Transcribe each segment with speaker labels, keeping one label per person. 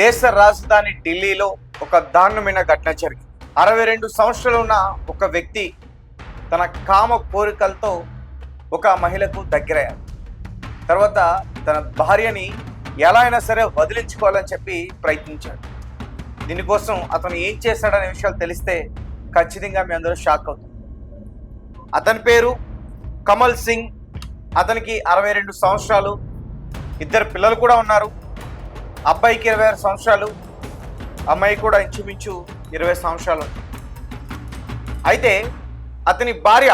Speaker 1: దేశ రాజధాని ఢిల్లీలో ఒక దారుణమైన ఘటన జరిగింది. 62 సంవత్సరాలు ఉన్న ఒక వ్యక్తి తన కామ కోరికలతో ఒక మహిళకు దగ్గరయ్యాడు. తర్వాత తన భార్యని ఎలా అయినా సరే వదిలించుకోవాలని చెప్పి ప్రయత్నించాడు. దీనికోసం అతను ఏం చేశాడనే విషయాలు తెలిస్తే ఖచ్చితంగా మీ అందరూ షాక్ అవుతారు. అతని పేరు కమల్ సింగ్. అతనికి 62 సంవత్సరాలు, 2 పిల్లలు కూడా ఉన్నారు. అబ్బాయికి 26 సంవత్సరాలు, అమ్మాయి కూడా ఇంచుమించు 20 సంవత్సరాలు. అయితే అతని భార్య,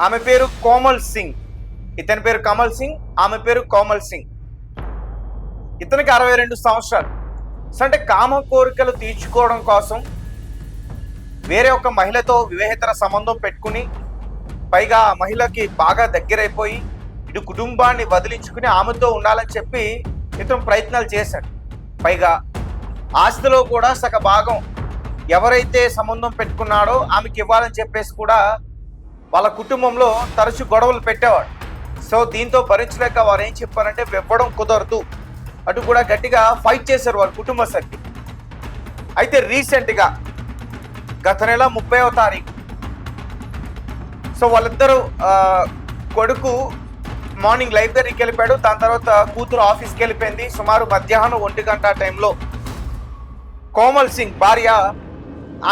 Speaker 1: ఆమె పేరు కోమల్ సింగ్. ఇతని పేరు కమల్ సింగ్, ఆమె పేరు కోమల్ సింగ్. ఇతనికి 62 సంవత్సరాలు. అంటే కామ కోరికలు తీర్చుకోవడం కోసం వేరే ఒక మహిళతో వివాహేతర సంబంధం పెట్టుకుని, పైగా ఆ మహిళకి బాగా దగ్గరైపోయి ఇటు కుటుంబాన్ని వదిలించుకుని ఆమెతో ఉండాలని చెప్పి ఇతను ప్రయత్నాలు చేశాడు. పైగా ఆస్తిలో కూడా సగ భాగం ఎవరైతే సంబంధం పెట్టుకున్నాడో ఆమెకి ఇవ్వాలని చెప్పేసి కూడా వాళ్ళ కుటుంబంలో తరచు గొడవలు పెట్టేవాడు. సో దీంతో భరించలేక వారు ఏం చెప్పారంటే ఇవ్వడం కుదరదు, అటు కూడా గట్టిగా ఫైట్ చేశారు వారి కుటుంబ సభ్యులు. అయితే రీసెంట్గా గత నెల 30వ తారీఖు సో వాళ్ళిద్దరూ కొడుకు మార్నింగ్ లైబ్రరీకి వెళ్ళిపోయాడు. దాని తర్వాత కూతురు ఆఫీస్కి వెళ్ళిపోయింది. సుమారు మధ్యాహ్నం 1 గంట టైంలో కోమల్ సింగ్ భార్య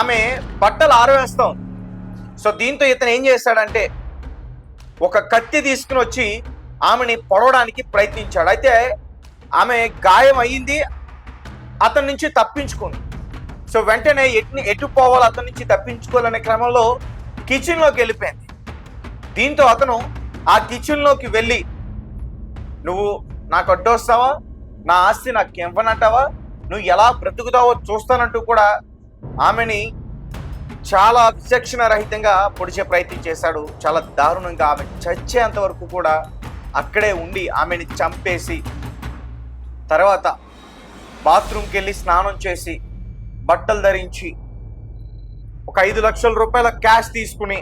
Speaker 1: ఆమె బట్టలు ఆరవేస్తాం. సో దీంతో ఇతను ఏం చేశాడంటే ఒక కత్తి తీసుకుని వచ్చి ఆమెని పొడవడానికి ప్రయత్నించాడు. అయితే ఆమె గాయం అయ్యింది, అతని నుంచి తప్పించుకుంది. సో వెంటనే ఎటు పోవాలి, అతని నుంచి తప్పించుకోవాలనే క్రమంలో కిచెన్లోకి వెళ్ళిపోయింది. దీంతో అతను ఆ కిచెన్లోకి వెళ్ళి, నువ్వు నాకు అడ్డొస్తావా, నా ఆస్తి నాకు ఇవ్వనంటావా, నువ్వు ఎలా బ్రతుకుతావో చూస్తానంటూ కూడా ఆమెని చాలా విచక్షణ రహితంగా పొడిచే ప్రయత్నం చేశాడు. చాలా దారుణంగా ఆమె చచ్చేంత వరకు కూడా అక్కడే ఉండి ఆమెని చంపేసి, తర్వాత బాత్రూమ్కి వెళ్ళి స్నానం చేసి బట్టలు ధరించి ఒక 5 లక్షల రూపాయల క్యాష్ తీసుకుని,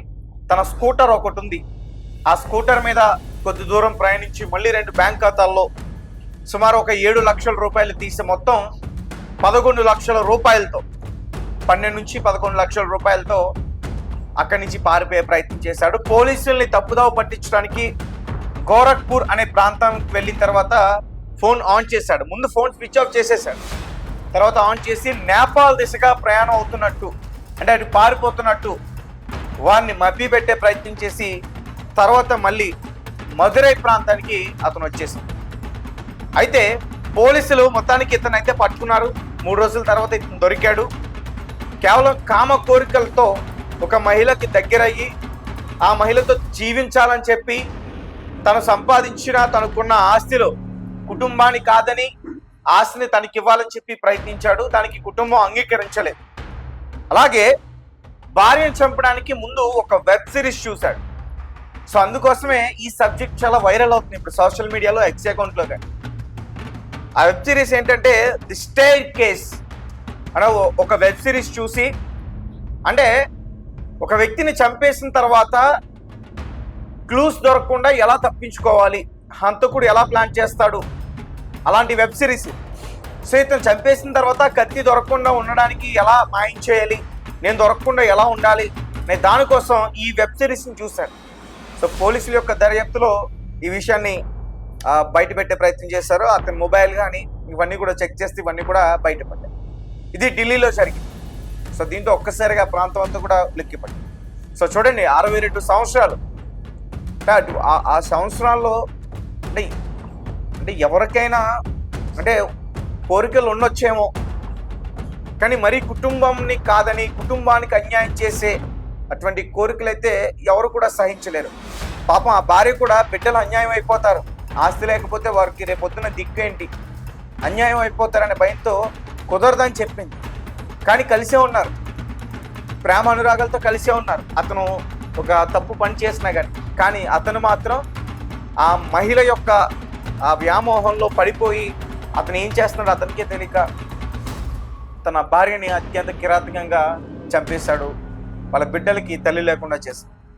Speaker 1: తన స్కూటర్ ఒకటి ఉంది, ఆ స్కూటర్ మీద కొద్ది దూరం ప్రయాణించి మళ్ళీ 2 బ్యాంక్ ఖాతాల్లో సుమారు ఒక 7 లక్షల రూపాయలు తీసి మొత్తం 11 లక్షల రూపాయలతో, 12 నుంచి 11 లక్షల రూపాయలతో అక్కడి నుంచి పారిపోయే ప్రయత్నం చేశాడు. పోలీసుల్ని తప్పుదావ పట్టించడానికి గోరఖ్పూర్ అనే ప్రాంతానికి వెళ్ళిన తర్వాత ఫోన్ ఆన్ చేశాడు. ముందు ఫోన్ స్విచ్ ఆఫ్ చేసేసాడు, తర్వాత ఆన్ చేసి నేపాల్ దిశగా ప్రయాణం అవుతున్నట్టు, అంటే అటు పారిపోతున్నట్టు వారిని మభ్య పెట్టే ప్రయత్నం చేసి తర్వాత మళ్ళీ మదురై ప్రాంతానికి అతను వచ్చేసాడు. అయితే పోలీసులు మొత్తానికి ఇతను అయితే పట్టుకున్నారు. 3 రోజుల తర్వాత ఇతను దొరికాడు. కేవలం కామ కోరికలతో ఒక మహిళకి దగ్గరయ్యి ఆ మహిళతో జీవించాలని చెప్పి తను సంపాదించిన తనకున్న ఆస్తిలో కుటుంబాన్ని కాదని ఆస్తిని తనకి ఇవ్వాలని చెప్పి ప్రయత్నించాడు. దానికి కుటుంబం అంగీకరించలేదు. అలాగే భార్యను చంపడానికి ముందు ఒక వెబ్ సిరీస్ చూశాడు. సో అందుకోసమే ఈ సబ్జెక్ట్ చాలా వైరల్ అవుతుంది ఇప్పుడు సోషల్ మీడియాలో, ఎక్స్ అకౌంట్లో కానీ. ఆ వెబ్ సిరీస్ ఏంటంటే ది స్టేర్ కేస్ అనే ఒక వెబ్ సిరీస్ చూసి, అంటే ఒక వ్యక్తిని చంపేసిన తర్వాత క్లూస్ దొరకకుండా ఎలా తప్పించుకోవాలి, హంతకుడు ఎలా ప్లాన్ చేస్తాడు, అలాంటి వెబ్ సిరీస్. సో ఇతను చంపేసిన తర్వాత కత్తి దొరకకుండా ఉండడానికి ఎలా మాయం చేయాలి, నేను దొరకకుండా ఎలా ఉండాలి నేను దానికోసం ఈ వెబ్ సిరీస్ని చూశాను. సో పోలీసుల యొక్క దర్యాప్తులో ఈ విషయాన్ని బయట పెట్టే ప్రయత్నం చేశారు. అతని మొబైల్ కానీ ఇవన్నీ కూడా చెక్ చేస్తే ఇవన్నీ కూడా బయటపడ్డాయి. ఇది ఢిల్లీలో జరిగింది. సో దీంతో ఒక్కసారిగా ప్రాంతం అంతా కూడా లెక్కిపడింది. సో చూడండి, 62 సంవత్సరాలు. ఆ సంవత్సరాల్లో అంటే ఎవరికైనా అంటే కోరికలు ఉండొచ్చేమో, కానీ మరీ కుటుంబాన్ని కాదని కుటుంబానికి అన్యాయం చేసే అటువంటి కోరికలు అయితే ఎవరు కూడా సహించలేరు. పాపం ఆ భార్య కూడా బిడ్డలు అన్యాయం అయిపోతారు, ఆస్తి లేకపోతే వారికి రేపొద్దున దిక్కేంటి, అన్యాయం అయిపోతారనే భయంతో కుదరదని చెప్పింది. కానీ కలిసే ఉన్నారు, ప్రేమ అనురాగాలతో కలిసే ఉన్నారు. అతను ఒక తప్పు పని చేసినా కానీ అతను మాత్రం ఆ మహిళ యొక్క ఆ వ్యామోహంలో పడిపోయి అతను ఏం చేస్తున్నాడు అతనికే తెలియక తన భార్యని అత్యంత కిరాతకంగా చంపేశాడు. వాళ్ళ బిడ్డలకి తల్లి లేకుండా చేశాడు.